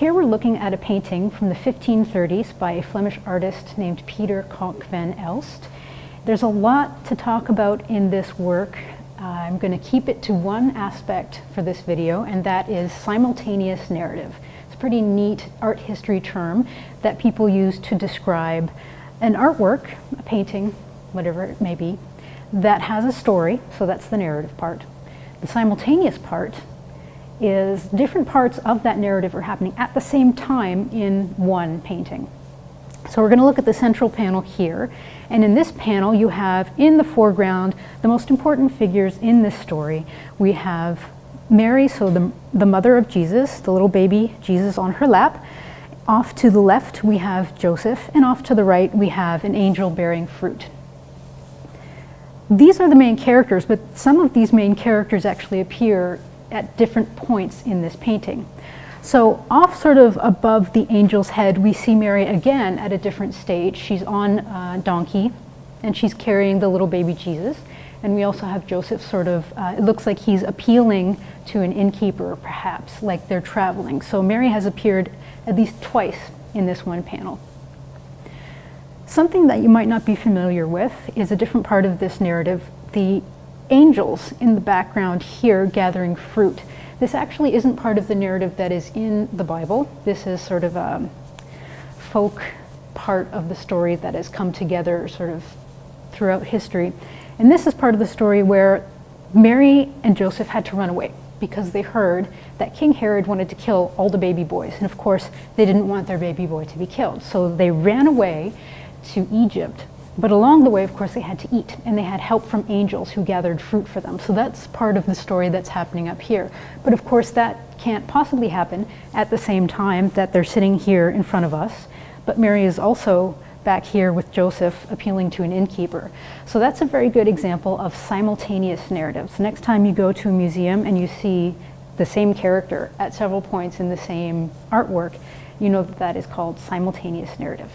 Here we're looking at a painting from the 1530s by a Flemish artist named Pieter Coecke van Aelst. There's a lot to talk about in this work. I'm going to keep it to one aspect for this video, and that is simultaneous narrative. It's a pretty neat art history term that people use to describe an artwork, a painting, whatever it may be, that has a story, so that's the narrative part. The simultaneous part is different parts of that narrative are happening at the same time in one painting. So we're going to look at the central panel here, and in this panel you have in the foreground the most important figures in this story. We have Mary, so the mother of Jesus, the little baby Jesus on her lap. Off to the left we have Joseph, and off to the right we have an angel bearing fruit. These are the main characters, but some of these main characters actually appear at different points in this painting. So off sort of above the angel's head, we see Mary again at a different stage. She's on a donkey and she's carrying the little baby Jesus. And we also have Joseph sort of, it looks like he's appealing to an innkeeper perhaps, like they're traveling. So Mary has appeared at least twice in this one panel. Something that you might not be familiar with is a different part of this narrative, the angels in the background here gathering fruit. This actually isn't part of the narrative that is in the Bible. This is sort of a folk part of the story that has come together sort of throughout history. And this is part of the story where Mary and Joseph had to run away because they heard that King Herod wanted to kill all the baby boys. And of course, they didn't want their baby boy to be killed. So they ran away to Egypt. But along the way, of course, they had to eat, and they had help from angels who gathered fruit for them. So that's part of the story that's happening up here. But of course, that can't possibly happen at the same time that they're sitting here in front of us. But Mary is also back here with Joseph appealing to an innkeeper. So that's a very good example of simultaneous narratives. Next time you go to a museum and you see the same character at several points in the same artwork, you know that that is called simultaneous narrative.